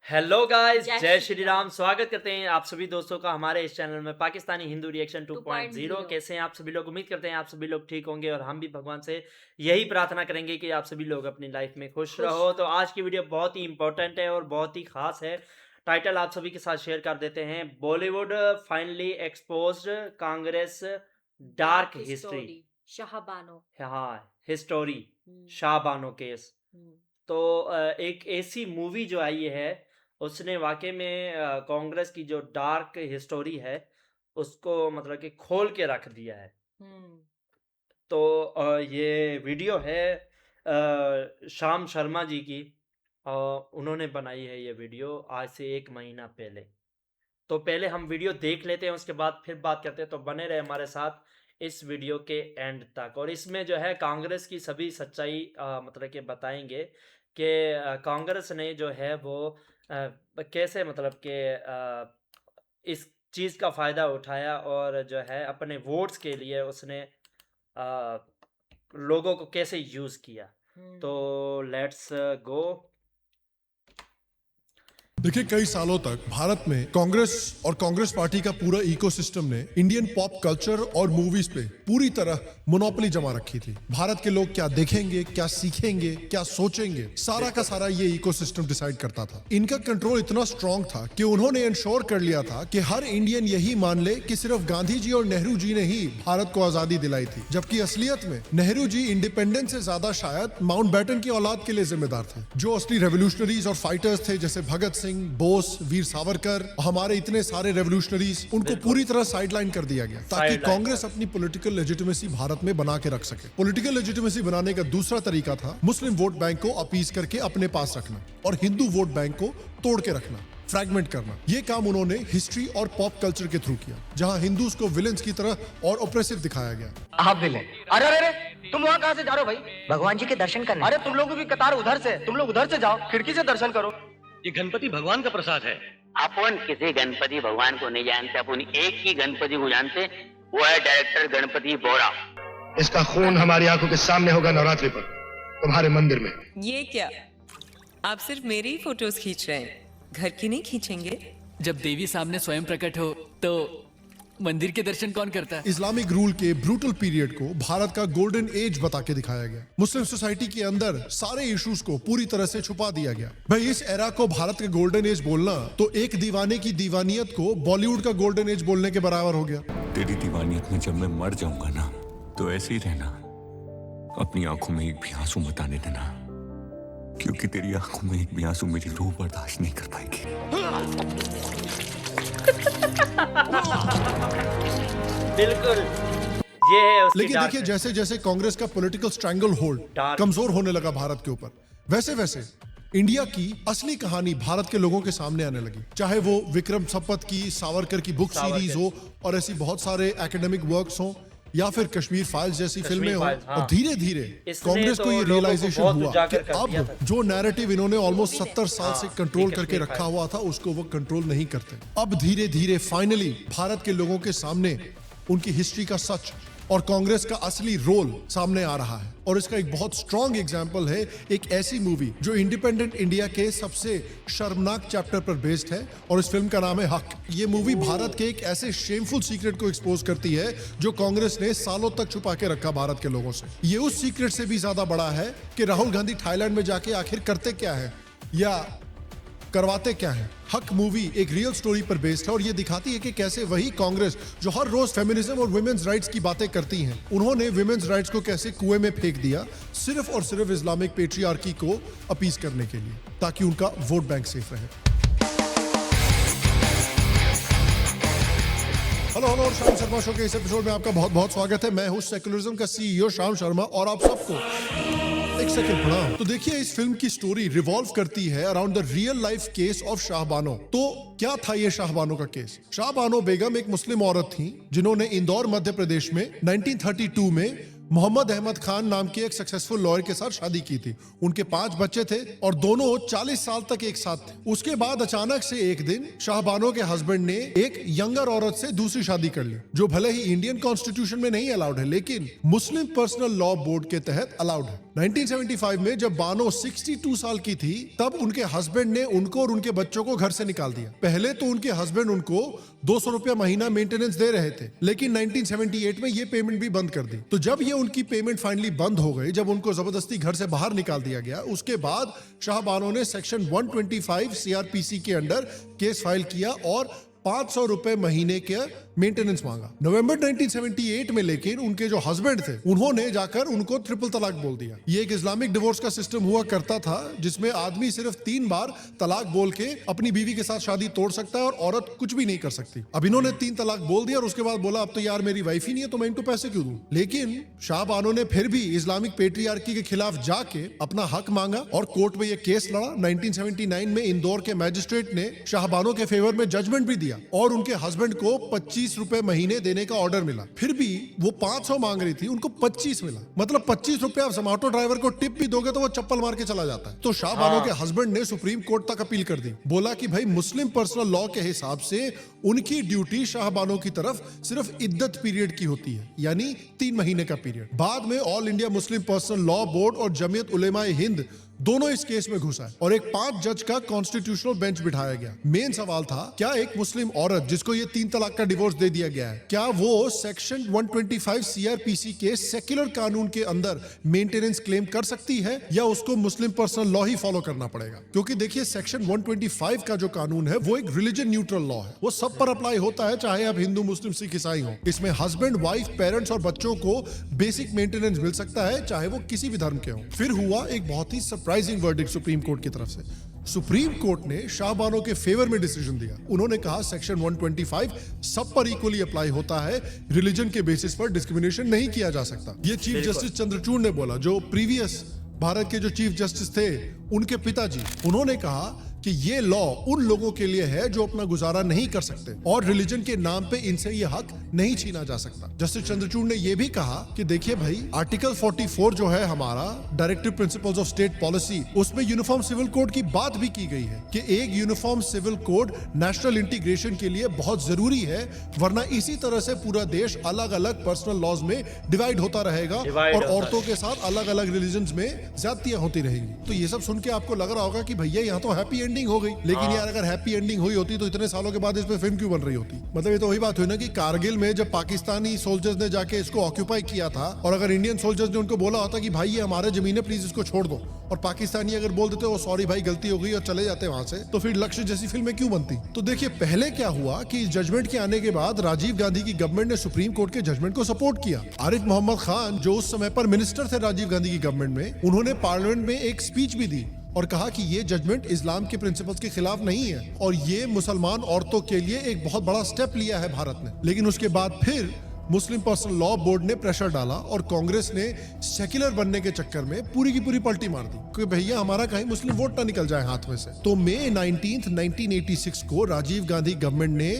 Hello guys, जय जय श्री श्री राम। राम। स्वागत करते हैं आप सभी दोस्तों का हमारे इस चैनल में पाकिस्तानी हिंदू रिएक्शन 2.0। 2.0 कैसे हैं आप सभी लोग? उम्मीद करते हैं आप सभी लोग ठीक होंगे और हम भी भगवान से यही प्रार्थना करेंगे कि आप सभी लोग अपनी लाइफ में खुश खुश रहो। तो रहो। आज की वीडियो बहुत ही इंपॉर्टेंट है और बहुत ही खास है। टाइटल आप सभी के साथ शेयर कर देते हैं, Bollywood finally exposed Congress dark history. Shah Bano. हाँ, हिस्टोरी हम्म, शाहबानो केस। हम्म, तो एक ऐसी मूवी जो आई है, उसने वाक़ई में कांग्रेस की जो डार्क हिस्टोरी है, उसको मतलब कि खोल के रख दिया है। हम्म, तो ये वीडियो है श्याम शर्मा जी की। उन्होंने बनाई है ये वीडियो आज से 1 महीना पहले। तो पहले हम वीडियो देख लेते हैं, उसके बाद फिर बात करते हैं। तो बने रहे हमारे साथ इस वीडियो के एंड तक। और इसमें जो है कांग्रेस की सभी सच्चाई मतलब कि बताएंगे कि कांग्रेस ने जो है वो कैसे मतलब कि इस चीज़ का फ़ायदा उठाया और जो है अपने वोट्स के लिए उसने अ, लोगों को कैसे यूज़ किया। तो हम्म, लेट्स गो। देखिए, कई सालों तक भारत में कांग्रेस और कांग्रेस पार्टी का पूरा इकोसिस्टम ने इंडियन पॉप कल्चर और मूवीज पे पूरी तरह मोनोपोली जमा रखी थी। भारत के लोग क्या देखेंगे, क्या सीखेंगे, क्या सोचेंगे, सारा का सारा ये इकोसिस्टम डिसाइड करता था। इनका कंट्रोल इतना स्ट्रांग था कि उन्होंने इंश्योर कर लिया था कि हर इंडियन यही मान ले कि सिर्फ गांधी जी और नेहरू जी ने ही भारत को आजादी दिलाई थी, जबकि असलियत में नेहरू जी इंडिपेंडेंस से ज्यादा शायद माउंटबेटन की औलाद के लिए जिम्मेदार थे। जो असली रेवोल्यूशनरीज और फाइटर्स थे, जैसे भगत सिंह, बोस, वीर सावरकर, हमारे इतने सारे रेवोल्यूशनरीज, उनको पूरी तरह साइडलाइन कर दिया गया ताकि Sideline कांग्रेस अपनी पॉलिटिकल लेजिटिमेसी भारत में बना के रख सके। पॉलिटिकल लेजिटिमेसी बनाने का दूसरा तरीका था मुस्लिम वोट बैंक को अपीस करके अपने पास रखना और हिंदू वोट बैंक को तोड़ के रखना, फ्रैगमेंट करना। ये काम उन्होंने हिस्ट्री और पॉप कल्चर के थ्रू किया, जहां हिंदूज को विलेंस की तरह और ऑप्रेसिव दिखाया गया। आप विलेन। अरे अरे अरे, तुम वहाँ कहाँ से जा रहे हो भाई? भगवान जी के दर्शन करने। अरे तुम लोगों की कतार उधर से, तुम लोग उधर से जाओ, खिड़की से दर्शन करो। ये गणपति भगवान का प्रसाद है। अपन किसी गणपति भगवान को नहीं जानते, अपन एक ही गणपति को जानते, वो है डायरेक्टर गणपति बोरा। इसका खून हमारी आंखों के सामने होगा नवरात्रि पर, तुम्हारे मंदिर में। ये क्या? आप सिर्फ मेरी ही फोटोज खींच रहे हैं, घर की नहीं खींचेंगे? जब देवी सामने स्वयं प्रकट हो तो मंदिर के दर्शन कौन करता है? इस्लामिक रूल के ब्रूटल पीरियड को भारत का गोल्डन एज बता के दिखाया गया। मुस्लिम सोसाइटी के अंदर सारे इश्यूज को पूरी तरह से छुपा दिया गया। भाई, इस एरा को भारत का गोल्डन एज बोलना तो एक दीवाने की दीवानियत को बॉलीवुड का गोल्डन एज बोलने के बराबर हो गया। तेरी दीवानियत में जब मैं मर जाऊंगा ना, तो ऐसे ही रहना, अपनी आंखों में एक भी आंसू मत आने देना, क्योंकि तेरी आंखों में एक भी आंसू मेरी रूह बर्दाश्त नहीं कर पाएगी। बिल्कुल, ये है उसकी लेकिन dark देखिए, side। जैसे जैसे कांग्रेस का पॉलिटिकल स्ट्रैंगल होल्ड Dark कमजोर होने लगा भारत के ऊपर, वैसे वैसे इंडिया की असली कहानी भारत के लोगों के सामने आने लगी। चाहे वो विक्रम संपत की सावरकर की बुक सावरकर। सीरीज हो और ऐसी बहुत सारे एकेडमिक वर्क्स हो, या फिर कश्मीर फाइल्स जैसी कश्मीर फिल्में हो। फाइल्स, हाँ। और धीरे धीरे इसने कांग्रेस को तो ये लोगों को रियलाइजेशन बहुत हुआ उजागर कि कर दिया अब था। जो नैरेटिव इन्होंने ऑलमोस्ट 70 साल से हाँ, कंट्रोल ये करके कश्मीर रखा फाइल्स। हुआ था, उसको वो कंट्रोल नहीं करते। अब धीरे धीरे फाइनली भारत के लोगों के सामने उनकी हिस्ट्री का सच और कांग्रेस का असली रोल सामने आ रहा है। और इसका एक बहुत स्ट्रॉन्ग एग्जाम्पल है एक ऐसी मूवी जो इंडिपेंडेंट इंडिया के सबसे शर्मनाक चैप्टर पर बेस्ड है, और इस फिल्म का नाम है हक। ये मूवी भारत के एक ऐसे शेमफुल सीक्रेट को एक्सपोज करती है जो कांग्रेस ने सालों तक छुपा के रखा भारत के लोगों से। ये उस सीक्रेट से भी ज्यादा बड़ा है कि राहुल गांधी थाईलैंड में जाके आखिर करते क्या है या करवाते क्या है। हक मूवी एक रियल स्टोरी पर बेस्ड है और ये दिखाती है कि कैसे वही कांग्रेस जो हर रोज फेमिनिज्म और वुमेन्स राइट्स की बातें करती हैं, उन्होंने वुमेन्स राइट्स को कैसे कुएं में फेंक दिया सिर्फ और सिर्फ इस्लामिक पेट्रियार्की को अपीस करने के लिए, ताकि उनका वोट बैंक सेफ रहे। Hello hello, Shyam Sharma show के इस एपिसोड में आपका बहुत बहुत स्वागत है। मैं हूं सेकुलरिज्म का सीईओ श्याम शर्मा और आप सबको एक सेकंड प्रणाम। तो देखिए, इस फिल्म की स्टोरी रिवॉल्व करती है around the real life case of Shah Bano. तो क्या था ये शाहबानो का केस? शाहबानो बेगम एक मुस्लिम औरत थी जिन्होंने इंदौर मध्य प्रदेश में 1932 में मोहम्मद अहमद खान नाम के एक सक्सेसफुल लॉयर के साथ शादी की थी। उनके 5 बच्चे थे और दोनों 40 साल तक एक साथ थे। उसके बाद अचानक से एक दिन शाहबानो के हस्बैंड ने एक यंगर औरत से दूसरी शादी कर ली, जो भले ही इंडियन कॉन्स्टिट्यूशन में नहीं अलाउड है, लेकिन मुस्लिम पर्सनल लॉ बोर्ड के तहत अलाउड है। 1975 में जब बानो 62 साल की थी, तब उनके हस्बैंड ने उनको और उनके बच्चों को घर से निकाल दिया। पहले तो उनके हस्बैंड उनको 200 रुपया महीना मेंटेनेंस दे रहे थे, लेकिन 1978 में ये पेमेंट भी बंद कर दी। तो जब ये उनकी पेमेंट फाइनली बंद हो गई, जब उनको जबरदस्ती घर से बाहर निकाल दिया गया, उसके बाद शाह बानो ने सेक्शन 125 सीआरपीसी के अंडर केस फाइल किया और 500 रुपए महीने के मेंटेनेंस मांगा। नवंबर 1978 में लेकिन उनके जो हस्बैंड थे, उन्होंने जाकर उनको ट्रिपल तलाक बोल दिया। ये एक इस्लामिक डिवोर्स का सिस्टम हुआ करता था, जिसमें आदमी सिर्फ 3 बार तलाक बोल के अपनी बीवी के साथ शादी तोड़ सकता है और औरत कुछ भी नहीं कर सकती। अब इन्होंने 3 तलाक बोल दिया और उसके बाद बोला अब तो यार मेरी वाइफ ही नहीं है, तो मैं इनको पैसे क्यों दूं। लेकिन शाह बानो ने फिर भी इस्लामिक पेट्रियार्की के खिलाफ जाके अपना हक मांगा और कोर्ट में यह केस लड़ा। 1979 में इंदौर के मैजिस्ट्रेट ने शाह बानो के फेवर में जजमेंट भी दिया और उनके हस्बैंड को 25 रुपए महीने देने का ऑर्डर मिला। फिर भी वो 500 मांग रही थी, उनको 25 मिला। मतलब 25 रुपए आप जोमैटो ड्राइवर को टिप भी दोगे तो वो चप्पल मार के चला जाता है। तो शाह बानो के हस्बैंड ने सुप्रीम कोर्ट तक अपील कर दी। बोला कि भाई मुस्लिम पर्सनल लॉ के हिसाब से उनकी ड्यूटी शाह बानो की तरफ सिर्फ इद्दत पीरियड की होती है, यानी 3 महीने का पीरियड। बाद में all India Muslim personal law board और जमीयत उलेमाए हिंद दोनों इस केस में घुसा है और एक 5 जज का कॉन्स्टिट्यूशनल बेंच बिठाया गया। मेन सवाल था, क्या एक मुस्लिम औरत जिसको ये 3 तलाक का डिवोर्स दे दिया गया है, क्या वो सेक्शन 125 सीआरपीसी के सेक्युलर कानून के अंदर मेंटेनेंस क्लेम कर सकती है या उसको मुस्लिम पर्सनल लॉ ही फॉलो करना पड़ेगा? क्योंकि देखिए सेक्शन 125 का जो कानून है वो एक रिलीजन न्यूट्रल लॉ है, वो सब पर अप्लाई होता है, चाहे आप हिंदू मुस्लिम सिख ईसाई हो। इसमें हस्बैंड वाइफ पेरेंट्स और बच्चों को बेसिक मेंटेनेंस मिल सकता है, चाहे वो किसी भी धर्म के हो। फिर हुआ एक बहुत ही सरप्राइजिंग वर्डिक्ट सुप्रीम कोर्ट की तरफ से। सुप्रीम कोर्ट ने शाह बानो के फेवर में डिसीजन दिया। उन्होंने कहा सेक्शन 125 सब पर इक्वली अप्लाई होता है, रिलीजन के बेसिस पर डिस्क्रिमिनेशन नहीं किया जा सकता। ये चीफ जस्टिस चंद्रचूड़ ने बोला, जो प्रीवियस भारत के जो चीफ जस्टिस थे उनके पिताजी, उन्होंने कहा कि ये लॉ उन लोगों के लिए है जो अपना गुजारा नहीं कर सकते और रिलीजन के नाम पे इनसे ये हक नहीं छीना जा सकता। जस्टिस चंद्रचूड़ ने ये भी कहा कि देखिए भाई, आर्टिकल 44 जो है हमारा directive principles of state policy, उसमें यूनिफॉर्म सिविल कोड की बात भी की गई है कि एक uniform civil code national integration के लिए बहुत जरूरी है, वरना इसी तरह से पूरा देश अलग अलग पर्सनल लॉज में डिवाइड होता रहेगा और औरतों के साथ अलग अलग रिलीजन्स में ज्यादतियां होती रहेंगी। तो ये सब सुन के आपको लग रहा होगा कि भैया यहाँ तो हैप्पी एंडिंग हो गई, लेकिन यार अगर हैप्पी एंडिंग हुई होती तो इतने सालों के बाद इस पे फिल्म क्यों बन रही होती? मतलब ये तो वही बात हुई ना कि कारगिल में जब पाकिस्तानी सोल्जर्स ने जाके इसको ऑक्यूपाई किया था और अगर इंडियन सोल्जर्स ने उनको बोला होता कि भाई ये हमारे जमीन है, प्लीज इसको छोड़ दो, और पाकिस्तानी अगर बोल देते वो सॉरी भाई गलती हो गई और चले जाते वहां से, तो फिर लक्ष्य जैसी फिल्में क्यों बनती? तो देखिए पहले क्या हुआ कि इस जजमेंट के आने के बाद राजीव गांधी की गवर्नमेंट ने सुप्रीम कोर्ट के जजमेंट को सपोर्ट किया। आरिफ मोहम्मद खान जो उस समय पर मिनिस्टर थे राजीव गांधी की गवर्नमेंट में, उन्होंने पार्लियामेंट में एक स्पीच भी दी और कहा कि ये जजमेंट इस्लाम के प्रिंसिपल्स के खिलाफ नहीं है और ये मुसलमान औरतों के लिए एक बहुत बड़ा स्टेप लिया है भारत ने। लेकिन उसके बाद फिर मुस्लिम पर्सनल लॉ बोर्ड ने प्रेशर डाला और कांग्रेस ने सेक्युलर बनने के चक्कर में पूरी की पूरी पलटी मार दी कि भैया हमारा कहीं मुस्लिम वोट ना निकल जाए हाथ में से। तो मई 19, 1986 को राजीव गांधी गवर्नमेंट ने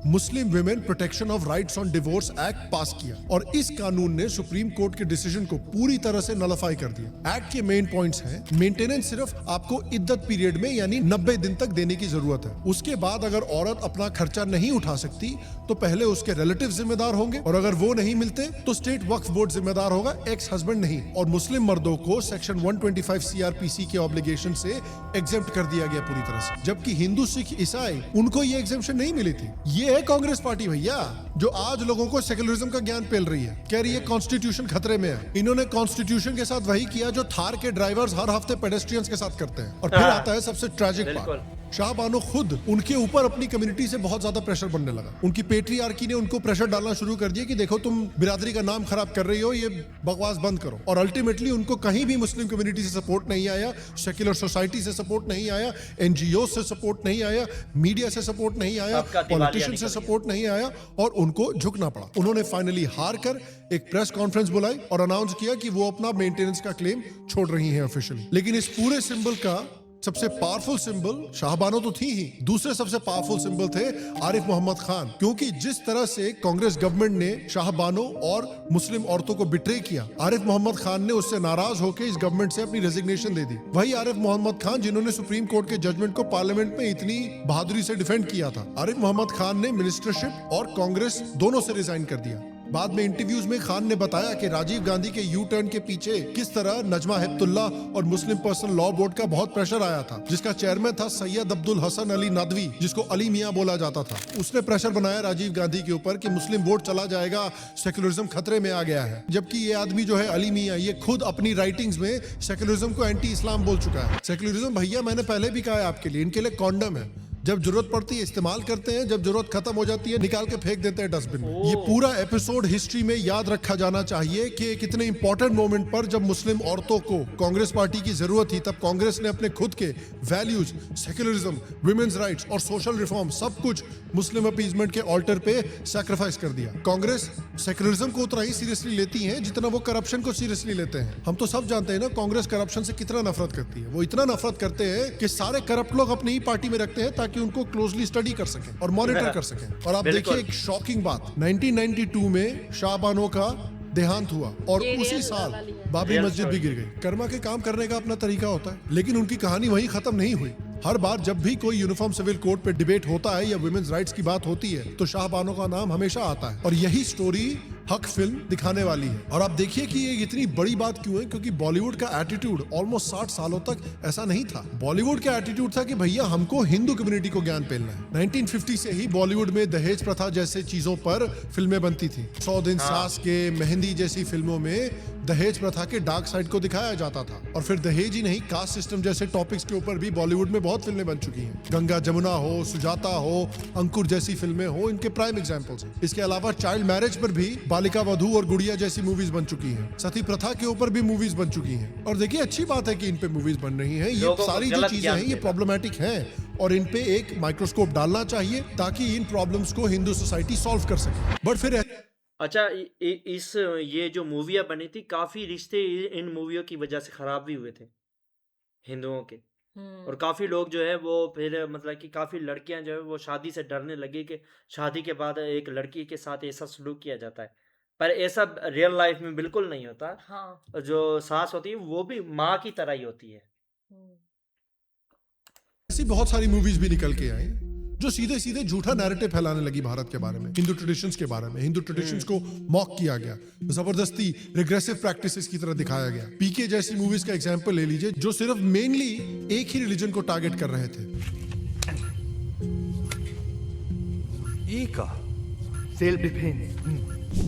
Muslim women protection of rights on divorce act पास किया और इस कानून ने सुप्रीम कोर्ट के डिसीजन को पूरी तरह से नलिफाई कर दिया। एक्ट के मेन पॉइंट्स हैं, मेंटेनेंस सिर्फ आपको इद्दत पीरियड में यानी 90 दिन तक देने की जरूरत है। उसके बाद अगर औरत अपना खर्चा नहीं उठा सकती तो पहले उसके रिलेटिव जिम्मेदार होंगे और अगर वो नहीं मिलते तो स्टेट वक्फ बोर्ड जिम्मेदार होगा, एक्स हस्बैंड नहीं। और मुस्लिम मर्दों को सेक्शन 125 सीआरपीसी के ऑब्लिगेशन से एग्जेम्प्ट कर दिया गया पूरी तरह से, जबकि हिंदू सिख ईसाई उनको ये एग्जेम्पशन नहीं मिली थी। ये है कांग्रेस पार्टी भैया जो आज लोगों को सेकुलरिज्म का ज्ञान पेल रही है, कह रही है कॉन्स्टिट्यूशन खतरे में है। इन्होंने कॉन्स्टिट्यूशन के साथ वही किया जो थार के ड्राइवर्स हर हफ्ते पेडेस्ट्रियंस के साथ करते हैं। और फिर आता है सबसे ट्रैजिक पार्ट, शाह बानो खुद उनके ऊपर अपनी कम्युनिटी से बहुत ज्यादा प्रेशर बनने लगा। उनकी पेट्रियार्की ने उनको प्रेशर डालना शुरू कर दिया कि देखो तुम बिरादरी का नाम खराब कर रही हो, ये बकवास बंद करो। और अल्टीमेटली उनको कहीं भी मुस्लिम कम्युनिटी से सपोर्ट नहीं आया, सेक्युलर सोसाइटी से सपोर्ट नहीं आया, एनजीओ से सपोर्ट नहीं आया, मीडिया से सपोर्ट नहीं आया, पॉलिटिशियन से सपोर्ट नहीं आया और उनको झुकना पड़ा। उन्होंने फाइनली हार कर एक प्रेस कॉन्फ्रेंस बुलाई और अनाउंस किया कि वो अपना मेंटेनेंस का क्लेम छोड़ रही हैं ऑफिशियली। लेकिन इस पूरे सिंबल का सबसे पावरफुल सिंबल शाह बानो तो थी ही, दूसरे सबसे पावरफुल सिंबल थे आरिफ मोहम्मद खान। क्योंकि जिस तरह से कांग्रेस गवर्नमेंट ने शाह बानो और मुस्लिम औरतों को बिट्रे किया, आरिफ मोहम्मद खान ने उससे नाराज होकर इस गवर्नमेंट से अपनी रेजिग्नेशन दे दी। वही आरिफ मोहम्मद खान जिन्होंने सुप्रीम कोर्ट के जजमेंट को पार्लियामेंट में इतनी बहादुरी से डिफेंड किया था। आरिफ मोहम्मद खान ने मिनिस्टरशिप और कांग्रेस दोनों से रिजाइन कर दिया। बाद में इंटरव्यूज में खान ने बताया कि राजीव गांधी के यू टर्न के पीछे किस तरह नजमा हेपतुल्ला और मुस्लिम पर्सनल लॉ बोर्ड का बहुत प्रेशर आया था, जिसका चेयरमैन था सैयद अब्दुल हसन अली नदवी, जिसको अली मियां बोला जाता था। उसने प्रेशर बनाया राजीव गांधी के ऊपर कि मुस्लिम वोट चला जाएगा, सेक्युलरिज्म खतरे में आ गया है। जबकि ये आदमी जो है अली मियां, ये खुद अपनी राइटिंग्स में सेक्युलरिज्म को एंटी इस्लाम बोल चुका है। सेक्युलरिज्म भैया मैंने पहले भी कहा है आपके लिए, इनके लिए कॉन्डम है। जब जरूरत पड़ती है इस्तेमाल करते हैं, जब जरूरत खत्म हो जाती है निकाल के फेंक देते हैं डस्टबिन में। ये पूरा एपिसोड हिस्ट्री में याद रखा जाना चाहिए कि कितने इंपॉर्टेंट मोमेंट पर जब मुस्लिम औरतों को कांग्रेस पार्टी की जरूरत थी, तब कांग्रेस ने अपने खुद के वैल्यूज, सेक्युलरिज्म, वुमेन्स राइट्स और सोशल रिफॉर्म सब कुछ मुस्लिम अपीजमेंट के ऑल्टर पे सैक्रिफाइस कर दिया। कांग्रेस सेक्युलरिज्म को उतना ही सीरियसली लेती है जितना वो करप्शन को सीरियसली लेते हैं। हम तो सब जानते हैं ना कांग्रेस करप्शन से कितना नफरत करती है। वो इतना नफरत करते हैं कि सारे करप्ट लोग अपनी ही पार्टी में रखते हैं ताकि उनको क्लोजली स्टडी कर सकें और मॉनिटर कर सकें। और आप देखिए एक शॉकिंग बात, 1992 में शाहबानो का देहांत हुआ और उसी साल बाबरी मस्जिद भी गिर गई। कर्मा के काम करने का अपना तरीका होता है, लेकिन उनकी कहानी वहीं खत्म नहीं हुई। हर बार जब भी कोई यूनिफॉर्म सिविल कोड पे डिबेट होता है या वुमेन्स राइट्स की बात होती है तो शाहबानो का नाम हमेशा आता है। और यही स्टोरी हक फिल्म दिखाने वाली है। और आप देखिए कि ये इतनी बड़ी बात क्यों है, क्योंकि बॉलीवुड का एटीट्यूड ऑलमोस्ट 60 सालों तक ऐसा नहीं था। बॉलीवुड का एटीट्यूड था कि भैया हमको हिंदू कम्युनिटी को ज्ञान पेलना है। 1950 से ही बॉलीवुड में दहेज प्रथा जैसे चीजों पर फिल्में बनती थी। 100 दिन सास के, मेहंदी जैसी फिल्मों में दहेज प्रथा के डार्क साइड को दिखाया जाता था। और फिर दहेज ही नहीं, कास्ट सिस्टम जैसे टॉपिक्स के ऊपर भी बॉलीवुड में बहुत फिल्में बन चुकी हैं। गंगा जमुना हो, सुजाता हो, अंकुर जैसी फिल्में हो, इनके प्राइम एग्जांपल्स हैं। इसके अलावा चाइल्ड मैरिज पर भी बालिका वधू और गुड़िया जैसी मूवीज बन चुकी हैं। सती प्रथा के ऊपर भी मूवीज बन चुकी हैं। और देखिए अच्छी बात है कि इन पे मूवीज बन रही हैं। ये सारी जो चीजें हैं ये प्रॉब्लमेटिक हैं और इन पे एक माइक्रोस्कोप डालना चाहिए ताकि इन प्रॉब्लम्स को हिंदू सोसाइटी सॉल्व कर सके। बट फिर अच्छा, इस ये जो मूवियाँ बनी थी, काफी रिश्ते इन मूवियों की वजह से खराब भी हुए थे हिंदुओं के। और काफी लोग जो है वो फिर मतलब कि काफी लड़कियां जो है वो शादी से डरने लगी कि शादी के बाद एक लड़की के साथ ऐसा सलूक किया जाता है। पर ऐसा रियल लाइफ में बिल्कुल नहीं होता। हाँ। जो सास होती है वो भी माँ की तरह ही होती है। ऐसी बहुत सारी मूवीज भी निकल के आई जो सीधे सीधे झूठा नैरेटिव फैलाने लगी भारत के बारे में, हिंदू ट्रेडिशंस के बारे में। हिंदू ट्रेडिशंस को मॉक किया गया, जबरदस्ती रिग्रेसिव प्रैक्टिसेस की तरह दिखाया गया। पीके जैसी मूवीज का एग्जांपल ले लीजिए जो सिर्फ मेनली एक ही रिलीजन को टारगेट कर रहे थे।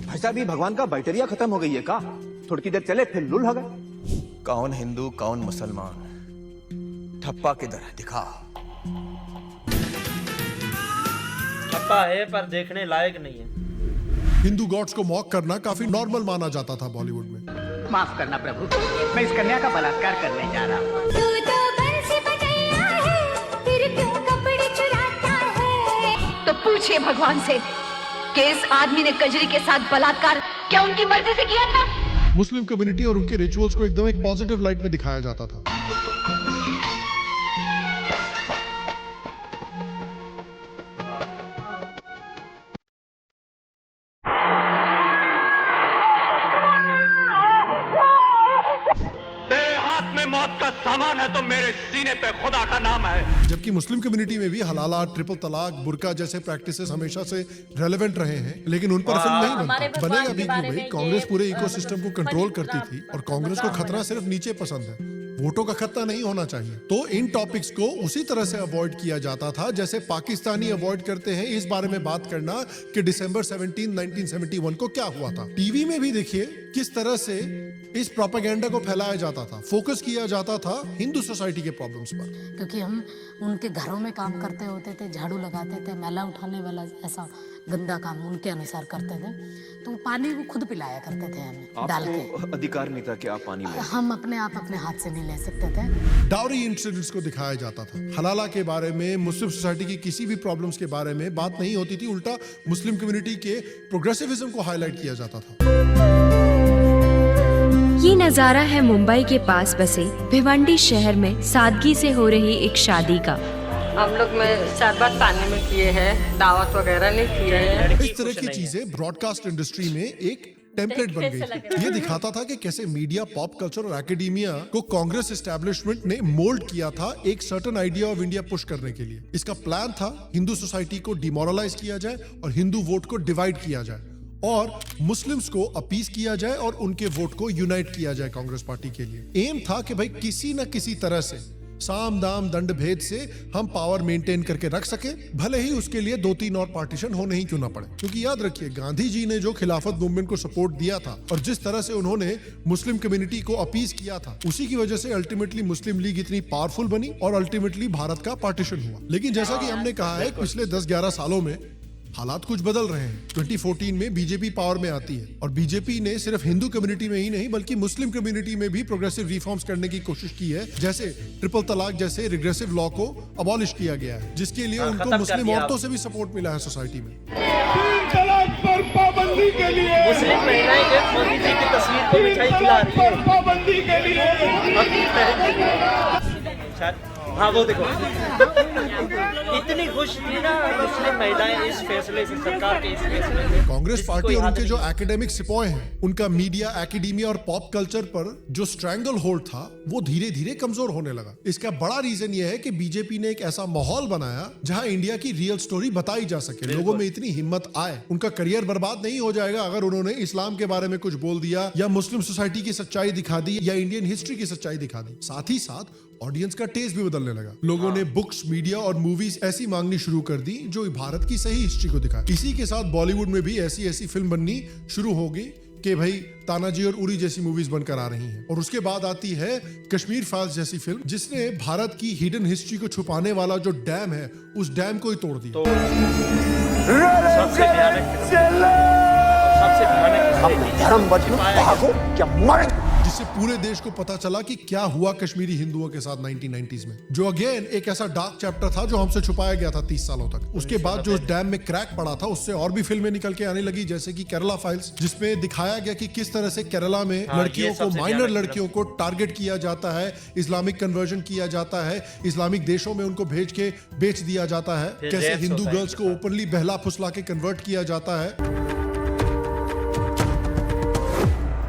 भाई साहब ये भगवान का बैटरिया खत्म हो गई है का? थोड़ी देर चले फिर लुल हो गए। कौन हिंदू कौन मुसलमान, ठप्पा किधर है दिखा। ठप्पा है पर देखने लायक नहीं है। हिंदू गॉड्स को मॉक करना काफी नॉर्मल माना जाता था बॉलीवुड में। माफ करना प्रभु, मैं इस कन्या का बलात्कार करने जा रहा हूँ। तू तो बंसी बजैया है, फिर क्यों कपड़े चुराता है? तो पूछिए भगवान से कि इस आदमी ने कजरी के साथ बलात्कार क्या उनकी मर्जी से किया था? मुस्लिम कम्युनिटी और उनके रिचुअल्स को एकदम एक पॉजिटिव लाइट में दिखाया जाता था। मौत का सामान है तो मेरे सीने पे खुदा का नाम है। जबकि मुस्लिम कम्युनिटी में भी हलाला, ट्रिपल तलाक, बुर्का जैसे प्रैक्टिसेस हमेशा से रेलेवेंट रहे हैं, लेकिन उन पर फिल्म नहीं बनता। बनेगा भी क्यों भाई? कांग्रेस पूरे इकोसिस्टम को कंट्रोल करती थी और कांग्रेस को खतरा सिर्फ नीचे पसंद है, वोटों का खतरा नहीं होना चाहिए। तो इन टॉपिक्स को उसी तरह से अवॉइड किया जाता था जैसे पाकिस्तानी अवॉइड करते हैं इस बारे में बात करना कि दिसंबर 17, 1971 को क्या हुआ था। टीवी में भी देखिए किस तरह से इस प्रोपेगेंडा को फैलाया जाता था, फोकस किया जाता था हिंदू सोसाइटी के प्रॉब्लम्स पर। क्योंकि हम उनके घरों में काम करते होते थे, झाड़ू लगाते थे, मैला उठाने वाला ऐसा गंदा काम उनके अनुसार करते थे, तो पानी वो खुद पिलाया करते थे हमें डाल के। अधिकार नहीं था कि आप पानी लें। हम अपने आप अपने हाथ से नहीं ले सकते थे। डाउरी इंसिडेंट्स को दिखाया जाता था, हलाला के बारे में, मुस्लिम सोसाइटी की किसी भी प्रॉब्लम्स के बारे में बात नहीं होती थी, उल्टा मुस्लिम कम्युनिटी के प्रोग्रेसिविज्म को हाईलाइट किया जाता था। ये नजारा है मुंबई के पास बसे भिवंडी शहर में सादगी से हो रही एक शादी का। हम लोग में शरबत पानी में किए हैं, दावत वगैरह नहीं किए हैं। इस तरह की चीजें ब्रॉडकास्ट इंडस्ट्री में एक टेम्पलेट बन गई। ये दिखाता था कि कैसे मीडिया, पॉप कल्चर और एकेडेमिया को कांग्रेस एस्टेब्लिशमेंट ने मोल्ड किया था एक certain idea of India push करने के लिए। इसका प्लान था हिंदू सोसाइटी को डिमोरलाइज किया जाए और हिंदू वोट को डिवाइड किया जाए। और मुस्लिम्स को अपीस किया जाए और उनके वोट को यूनाइट किया जाए कांग्रेस पार्टी के लिए। एम था कि भाई किसी न किसी तरह से साम दाम दंड भेद से हम पावर मेंटेन करके रख सके, भले ही उसके लिए 2-3 और पार्टीशन होने ही क्यों ना पड़े। क्योंकि याद रखिए, गांधी जी ने जो खिलाफत मूवमेंट को सपोर्ट दिया था और जिस तरह से उन्होंने मुस्लिम कम्युनिटी को अपीस किया था, उसी की वजह से अल्टीमेटली मुस्लिम लीग इतनी पावरफुल बनी और अल्टीमेटली भारत का पार्टीशन हुआ। लेकिन जैसा कि हमने कहा है, पिछले 10-11 सालों में हालात कुछ बदल रहे हैं। 2014 में बीजेपी पावर में आती है और बीजेपी ने सिर्फ हिंदू कम्युनिटी में ही नहीं बल्कि मुस्लिम कम्युनिटी में भी प्रोग्रेसिव रिफॉर्म्स करने की कोशिश की है। जैसे ट्रिपल तलाक जैसे रिग्रेसिव लॉ को अबॉलिश किया गया है, जिसके लिए उनको मुस्लिम औरतों से भी सपोर्ट मिला है सोसाइटी में। तलाक पर पाबंदी के लिए मुस्लिम महिलाएं जो मोदी जी की तस्वीर को मिठाई खिला रही है, पाबंदी के लिए हाँ वो देखो इतनी खुश थी ना मुस्लिम महिलाएं इस फैसले से, सरकार के इस फैसले से। कांग्रेस पार्टी और उनके जो एकेडमिक सिपाही हैं, उनका मीडिया, एकेडमिया और पॉप कल्चर पर जो स्ट्रैंगल होल्ड था वो धीरे धीरे कमजोर होने लगा। इसका बड़ा रीजन ये है कि बीजेपी ने एक ऐसा माहौल बनाया जहां इंडिया की रियल स्टोरी बताई जा सके, लोगों में इतनी हिम्मत आए। उनका करियर बर्बाद नहीं हो जाएगा अगर उन्होंने इस्लाम के बारे में कुछ बोल दिया या मुस्लिम सोसाइटी की सच्चाई दिखा दी या इंडियन हिस्ट्री की सच्चाई दिखा दी। साथ ही साथ ऑडियंस का टेस्ट भी बदलने लगा। लोगों ने बुक्स, मीडिया और मूवीज ऐसी मांगनी शुरू कर दी जो भारत की सही हिस्ट्री को दिखाए। इसी के साथ बॉलीवुड में भी ऐसी ऐसी फिल्म बननी शुरू होगी कि भाई तानाजी और उरी जैसी मूवीज बनकर आ रही हैं। और उसके बाद आती है कश्मीर फाइल्स जैसी फिल्म, जिसने भारत की हिडन हिस्ट्री को छुपाने वाला जो डैम है, उस डैम को ही तोड़ दिया। जिससे पूरे देश को पता चला कि क्या हुआ कश्मीरी हिंदुओं के साथ 1990s में, जो अगेन एक ऐसा डार्क चैप्टर था जो हमसे छुपाया गया था 30 सालों तक। उसके बाद जो उस डैम में क्रैक पड़ा था, उससे और भी फिल्में निकल के आने लगी, जैसे कि केरला फाइल्स, जिसमें दिखाया गया कि किस तरह से केरला में लड़कियों को, माइनर लड़कियों को टारगेट किया जाता है, इस्लामिक कन्वर्जन किया जाता है, इस्लामिक देशों में उनको भेज के बेच दिया जाता है, कैसे हिंदू गर्ल्स को ओपनली बहला फुसला के कन्वर्ट किया जाता है।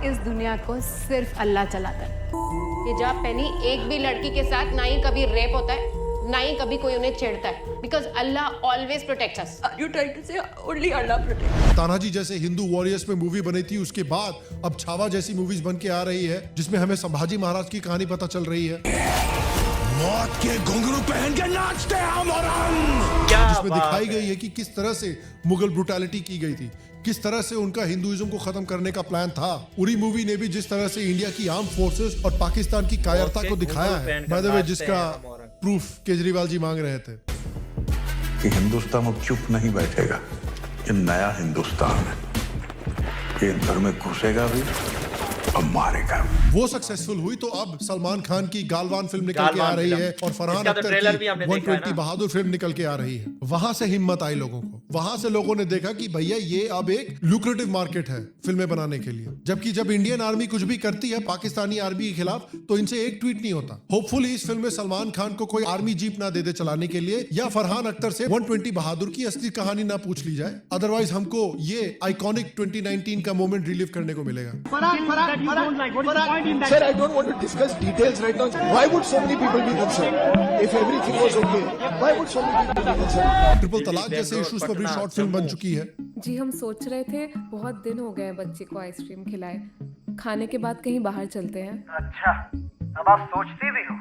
इस दुनिया को सिर्फ अल्लाह चलाता है। हिजाब पहनी एक भी लड़की के साथ ना ही कभी रेप होता है, ना ही कभी कोई उन्हें छेड़ता है, because Allah always protects us. You trying to say only Allah protect. Tanaji जैसे हिंदू वॉरियर्स में मूवी बनी थी, उसके बाद अब छावा जैसी मूवीज बन के आ रही है, जिसमें हमें संभाजी महाराज की कहानी पता चल रही है। मौत के घुंघरू पहन के नाचते हम, जिसमें दिखाई गई है कि किस तरह से मुगल ब्रुटैलिटी की गई थी, किस तरह से उनका हिंदुइज्म को खत्म करने का प्लान था। उरी मूवी ने भी जिस तरह से इंडिया की आर्म फोर्सेस और पाकिस्तान की कायरता को दिखाया है, बाय द वे, जिसका प्रूफ केजरीवाल जी मांग रहे थे कि हिंदुस्तान अब चुप नहीं बैठेगा। ये नया हिंदुस्तान है, ये घर में घुसेगा भी और मारेगा। वो सक्सेसफुल हुई तो अब सलमान खान की गालवान फिल्म निकल के आ रही है और फरहान अख्तर की 120 बहादुर फिल्म निकल के आ रही है। वहां से हिम्मत आई लोगों को, वहां से लोगों ने देखा कि भैया ये अब एक लुक्रेटिव मार्केट है फिल्में बनाने के लिए। जबकि जब इंडियन आर्मी कुछ भी करती है पाकिस्तानी आर्मी के खिलाफ, तो इनसे एक ट्वीट नहीं होता। होपफुली इस फिल्म में सलमान खान को कोई आर्मी जीप ना दे दे चलाने के लिए, या फरहान अख्तर से 120 बहादुर की असली कहानी ना पूछ ली जाए। अदरवाइज हमको ये आइकॉनिक 2019 का मोमेंट रिलीव करने को मिलेगा। Sir, I don't want to discuss details right now. Why would so many people be concerned? If everything was okay, why would so many people be concerned? Triple तलाक जैसे issues पर भी short film बन चुकी है। जी हम सोच रहे थे बहुत दिन हो गए बच्चे को आइसक्रीम खिलाए, खाने के बाद कहीं बाहर चलते हैं। अच्छा, अब आप सोचती भी हो,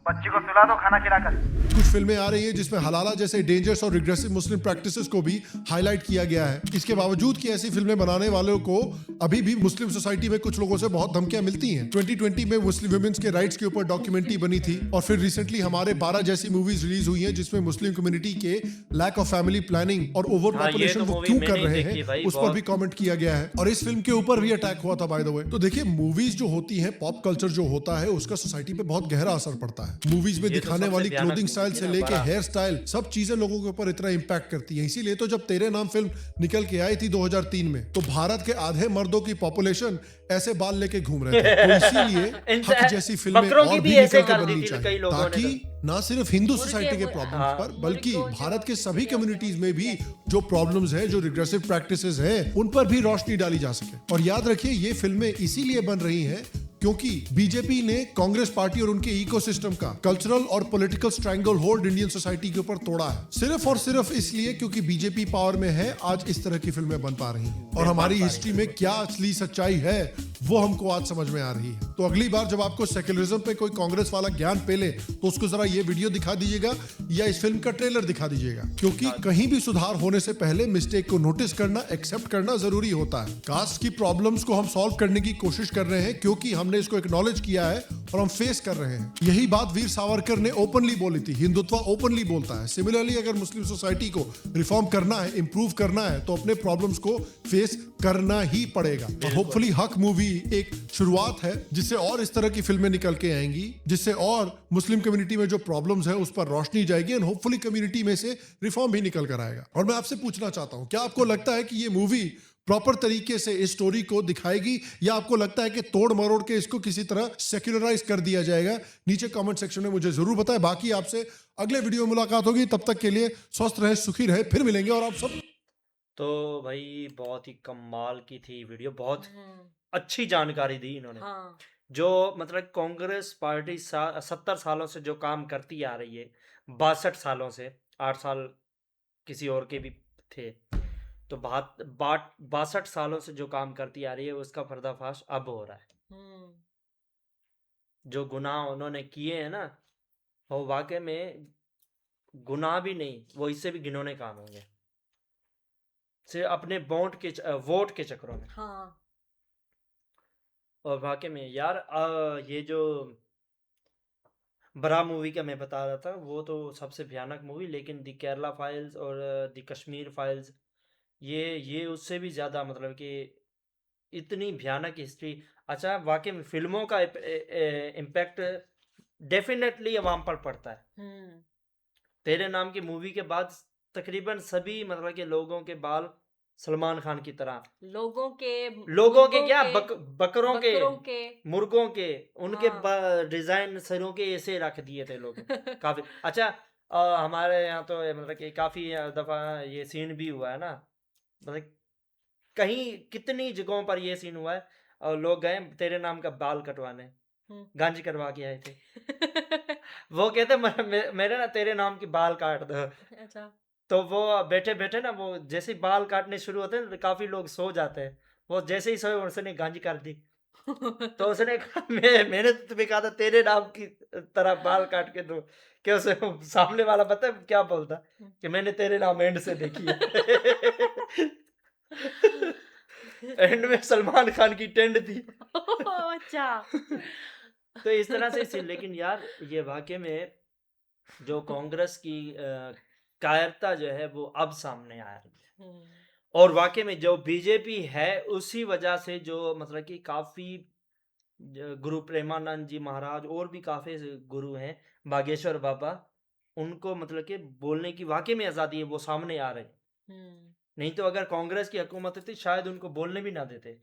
बच्ची को सुला दो खाना खिलाकर। कुछ फिल्में आ रही है जिसमें हलाला जैसे डेंजरस और रिग्रेसिव मुस्लिम प्रैक्टिसेस को भी हाईलाइट किया गया है। इसके बावजूद कि ऐसी फिल्में बनाने वालों को अभी भी मुस्लिम सोसाइटी में कुछ लोगों से बहुत धमकियां मिलती हैं। 2020 में मुस्लिम वुमेन्स के राइट्स के ऊपर डॉक्यूमेंट्री बनी थी और फिर रिसेंटली हमारे 12 जैसी मूवीज रिलीज हुई हैं जिसमें मुस्लिम कम्युनिटी के लैक ऑफ फैमिली प्लानिंग और ओवर पॉपुलेशन वो क्यों कर रहे हैं उस पर भी कमेंट किया गया है। और इस फिल्म के ऊपर भी अटैक हुआ था बाय द वे। तो देखिए, मूवीज जो होती है, पॉप कल्चर जो होता है, उसका सोसाइटी पे बहुत गहरा असर पड़ता है। मूवीज में दिखाने वाली क्लोथिंग स्टाइल से लेके हेयर स्टाइल, सब चीजें लोगों के ऊपर इतना इंपैक्ट करती है। इसीलिए तो जब तेरे नाम फिल्म निकल के आई थी 2003 में, तो भारत के आधे मर्दों की पॉपुलेशन ऐसे बाल लेके घूम रहे थे। तो इसीलिए हक जैसी फिल्में और भी निकल के बननी चाहिए, ताकि ना सिर्फ हिंदू सोसाइटी के प्रॉब्लम्स पर, बल्कि भारत के सभी कम्युनिटीज में भी जो प्रॉब्लम्स हैं, जो रिग्रेसिव प्रैक्टिसेस हैं, उन पर भी रोशनी डाली जा सके। और याद रखिए, ये फिल्में इसीलिए बन रही हैं क्योंकि बीजेपी ने कांग्रेस पार्टी और उनके इकोसिस्टम का कल्चरल और political strangle hold Indian society के ऊपर तोड़ा है, सिर्फ और सिर्फ इसलिए क्योंकि बीजेपी पावर में है। आज इस तरह की फिल्में बन पा रही हैं और हमारी हिस्ट्री में क्या असली सच्चाई है वो हमको आज समझ में आ रही है। तो अगली बार जब आपको सेक्युलरिज्म पे कोई कांग्रेस वाला ज्ञान पेले तो उसको जरा ये वीडियो दिखा दीजिएगा या इस फिल्म का ट्रेलर दिखा दीजिएगा, क्योंकि कहीं भी सुधार होने से पहले मिस्टेक को नोटिस करना, एक्सेप्ट करना जरूरी होता है। कास्ट की प्रॉब्लम्स को हम सॉल्व करने की कोशिश कर रहे हैं क्योंकि हमने इसको एक्नॉलेज किया है और हम फेस कर रहे हैं। यही बात वीर सावरकर ने ओपनली बोली थी। हिंदुत्व ओपनली बोलता है। सिमिलरली अगर मुस्लिम सोसाइटी को रिफॉर्म करना है, इंप्रूव करना है, तो अपने प्रॉब्लम्स को फेस करना ही पड़ेगा। और होपफुली हक मूवी एक शुरुआत है जिससे और इस तरह की फिल्में निकल के आएंगी, जिससे और मुस्लिम कम्युनिटी में जो प्रॉब्लम्स है उस पर रोशनी जाएगी एंड होपफुली कम्युनिटी में से रिफॉर्म भी निकल कर आएगा। और मैं आपसे पूछना चाहता हूं, क्या आपको लगता है कि ये मूवी प्रॉपर तरीके से इस स्टोरी को दिखाएगी या आपको लगता है कि तोड़ मरोड़ के इसको किसी तरह सेक्युलराइज कर दिया जाएगा? नीचे कमेंट सेक्शन में मुझे जरूर बताएं। बाकी आपसे अगले वीडियो में मुलाकात होगी, तब तक के लिए स्वस्थ रहे, सुखी रहे, फिर मिलेंगे। और आप सब तो भाई बहुत ही कमाल की थी वीडियो, बहुत अच्छी जानकारी दी इन्होंने। हाँ। जो मतलब कांग्रेस पार्टी 70 सालों से जो काम करती आ रही है, 62 सालों से, 8 साल किसी और के भी थे, तो 62 सालों से जो काम करती आ रही है उसका पर्दाफाश अब हो रहा है। जो गुनाह उन्होंने किए हैं ना, वो वाकई में गुनाह भी नहीं, वो इससे भी घिनौने काम होंगे, सिर्फ अपने वोट के चक्करों में। हाँ। और वाकई में यार ये जो बरा मूवी का मैं बता रहा था वो तो सबसे भयानक मूवी, लेकिन द केरला फाइल्स और द कश्मीर फाइल्स ये उससे भी ज़्यादा मतलब कि इतनी भयानक हिस्ट्री। अच्छा, वाकई में फिल्मों का इम्पैक्ट डेफिनेटली अवाम पर पड़ता है। तेरे नाम की मूवी के बाद तकरीबन सभी मतलब के लोगों के बाल सलमान खान की तरह, लोगों के क्या बकरों के मुर्गों के उनके डिजाइन सरों के ऐसे रख दिए थे लोग। काफी अच्छा। हमारे यहाँ तो मतलब कि काफी दफा ये सीन भी हुआ है ना, मतलब कहीं कितनी जगहों पर ये सीन हुआ है और लोग गए तेरे नाम का बाल कटवाने, गांज करवा के आए थे। वो कहते मेरे ना तेरे नाम की बाल काट दो। अच्छा। तो वो बैठे बैठे ना, वो जैसे ही बाल काटने शुरू होते हैं काफी लोग सो जाते हैं, वो जैसे ही सोए उसने गांजी कर दी। तो उसने कहा मैंने तो तुम्हें कहा था तेरे नाम की तरह बाल काट के दो। कि उसे सामने वाला पता है क्या बोलता कि मैंने तेरे नाम एंड से देखी है। एंड में सलमान खान की टेंड थी। अच्छा। तो इस तरह से लेकिन यार ये वाकई में जो कांग्रेस की कायरता जो है वो अब सामने आ रही है। और वाकई में जो बीजेपी है उसी वजह से जो मतलब कि काफ़ी गुरु प्रेमानंद जी महाराज और भी काफ़ी गुरु हैं, बागेश्वर बाबा, उनको मतलब कि बोलने की वाकई में आज़ादी है, वो सामने आ रहे हैं। नहीं तो अगर कांग्रेस की हुकूमत थी शायद उनको बोलने भी ना देते,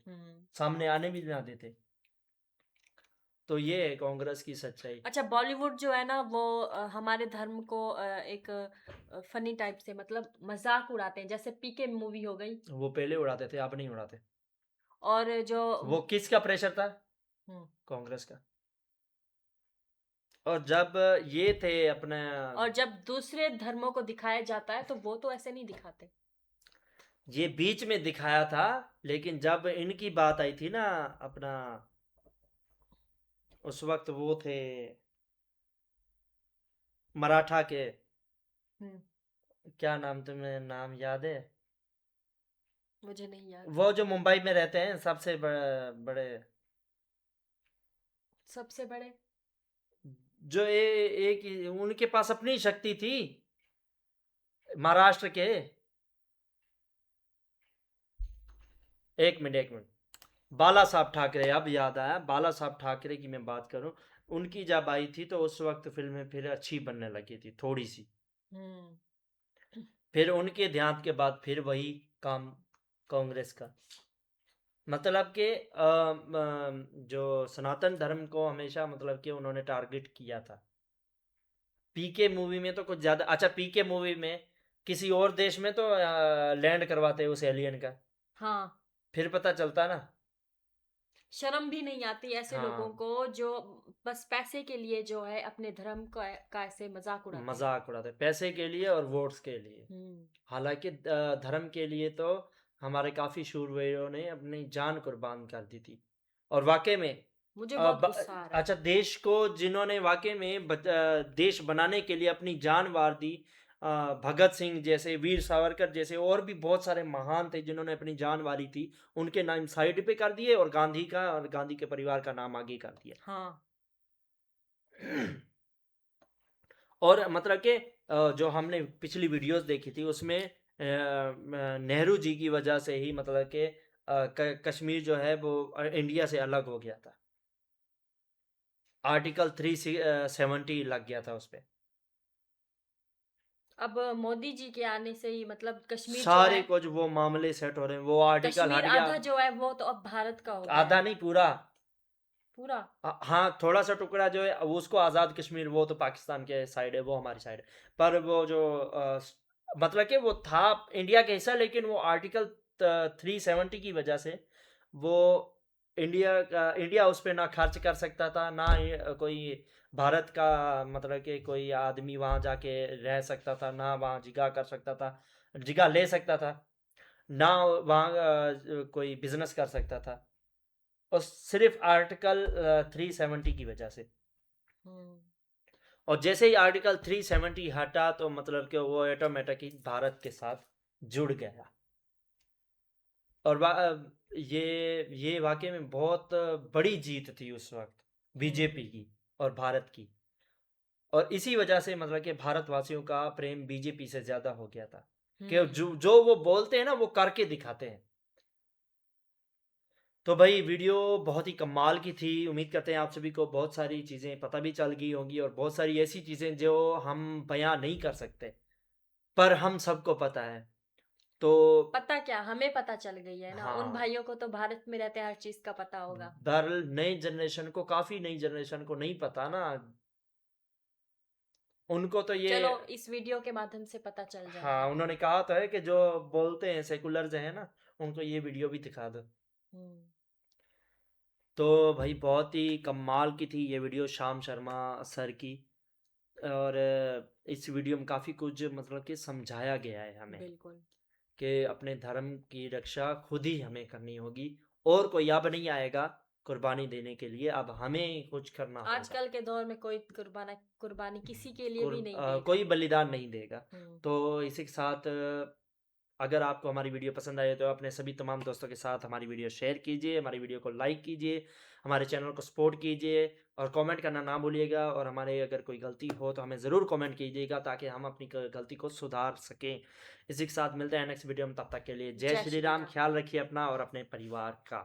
सामने आने भी ना देते। तो ये है कांग्रेस की सच्चाई। अच्छा, बॉलीवुड जो है ना वो हमारे धर्म को एक फनी टाइप से मतलब मजाक उड़ाते हैं, जैसे पीके मूवी हो गई। वो पहले उड़ाते थे, अब नहीं उड़ाते। और जो वो किसका प्रेशर था? कांग्रेस का। और जब ये थे अपने, और जब दूसरे धर्मों को दिखाया जाता है तो वो तो ऐसे नहीं दिखाते। ये बीच में दिखाया था, लेकिन जब इनकी बात आई थी ना अपना, उस वक्त वो थे मराठा के, क्या नाम, तुम्हें नाम याद है? मुझे नहीं याद। वो जो मुंबई में रहते हैं सबसे बड़े जो एक उनके पास अपनी शक्ति थी, महाराष्ट्र के। एक मिनट, बाला साहब ठाकरे, अब याद आया, बाला साहब ठाकरे की मैं बात करूं, उनकी जब आई थी तो उस वक्त फिल्में फिर अच्छी बनने लगी थी थोड़ी सी। फिर उनके देहांत के बाद फिर वही काम कांग्रेस का, मतलब कि जो सनातन धर्म को हमेशा मतलब कि उन्होंने टारगेट किया था। पीके मूवी में तो कुछ ज़्यादा। अच्छा, पीके मूवी में किसी और देश में तो लैंड करवाते उस एलियन का। हाँ। फिर पता चलता ना शर्म भी नहीं आती ऐसे हाँ। लोगों को जो बस पैसे के लिए जो है अपने धर्म का ऐसे मजाक उड़ाते हैं। मजाक उड़ाते पैसे के लिए और वोट्स के लिए। हालांकि धर्म के लिए तो हमारे काफी शूरवीरों ने अपनी जान कुर्बान कर दी थी। और वाकई में मुझे बहुत गुस्सा आ रहा है। अच्छा, देश को जिन्होंने वाकई में देश बनाने के लिए अपनी जान वार दी, भगत सिंह जैसे, वीर सावरकर जैसे और भी बहुत सारे महान थे जिन्होंने अपनी जान वारी थी, उनके नाम साइड पे कर दिए और गांधी का और गांधी के परिवार का नाम आगे कर दिया। हाँ। और मतलब कि जो हमने पिछली वीडियोस देखी थी उसमें नेहरू जी की वजह से ही मतलब कि कश्मीर जो है वो इंडिया से अलग हो गया था। आर्टिकल 370 लग गया था उस पे। अब मोदी जी के आने से ही मतलब कश्मीर सारे कुछ वो मामले सेट हो रहे हैं। वो आर्टिकल कश्मीर हट गया। आधा जो है वो तो अब भारत का हो गया आधा है। नहीं, पूरा पूरा। हाँ, थोड़ा सा टुकड़ा जो है वो उसको आज़ाद कश्मीर, वो तो पाकिस्तान के साइड है, वो हमारी साइड है। पर वो जो मतलब कि वो था इंडिया का हिस्सा, लेकिन वो आर्टिकल 370 की वजह से वो इंडिया उस पर ना खर्च कर सकता था, ना कोई भारत का मतलब कि कोई आदमी वहाँ जाके रह सकता था, ना वहाँ जिगा कर सकता था, जिगा ले सकता था, ना वहाँ कोई बिजनेस कर सकता था, और सिर्फ आर्टिकल 370 की वजह से। और जैसे ही आर्टिकल 370 हटा तो मतलब कि वो ऑटोमेटिक भारत के साथ जुड़ गया। और ये वाकई में बहुत बड़ी जीत थी उस वक्त बीजेपी की और भारत की। और इसी वजह से मतलब कि भारतवासियों का प्रेम बीजेपी से ज़्यादा हो गया था कि जो वो बोलते हैं ना वो करके दिखाते हैं। तो भाई वीडियो बहुत ही कमाल की थी। उम्मीद करते हैं आप सभी को बहुत सारी चीज़ें पता भी चल गई होंगी और बहुत सारी ऐसी चीज़ें जो हम बयां नहीं कर सकते पर हम सबको पता है। तो पता क्या, हमें पता चल गई है ना। हाँ। उन भाइयों को तो भारत में रहते हर चीज का पता होगा। बहरहाल नई जनरेशन को, काफ़ी नई जनरेशन को नहीं पता ना, उनको तो ये चलो इस वीडियो के माध्यम से पता चल जाए। हाँ, उन्होंने कहा तो है कि जो बोलते हैं सेकुलर है ना, उनको ये वीडियो भी दिखा दो। तो भाई बहुत ही कमाल की थी ये वीडियो श्याम शर्मा सर की। और इस वीडियो में काफ़ी कुछ मतलब कि समझाया गया है हमें। बिल्कुल। कि अपने धर्म की रक्षा खुद ही हमें करनी होगी और कोई अब नहीं आएगा कुर्बानी देने के लिए, अब हमें कुछ करना होगा। आजकल के दौर में कोई कुर्बानी किसी के लिए भी नहीं देगा। कोई बलिदान नहीं देगा। तो इसी के साथ अगर आपको हमारी वीडियो पसंद आए तो अपने सभी तमाम दोस्तों के साथ हमारी वीडियो शेयर कीजिए, हमारी वीडियो को लाइक कीजिए, हमारे चैनल को सपोर्ट कीजिए और कमेंट करना ना भूलिएगा। और हमारे अगर कोई गलती हो तो हमें ज़रूर कमेंट कीजिएगा ताकि हम अपनी गलती को सुधार सकें। इसी के साथ मिलते हैं नेक्स्ट वीडियो में, तब तक के लिए जय श्री राम। ख्याल रखिए अपना और अपने परिवार का।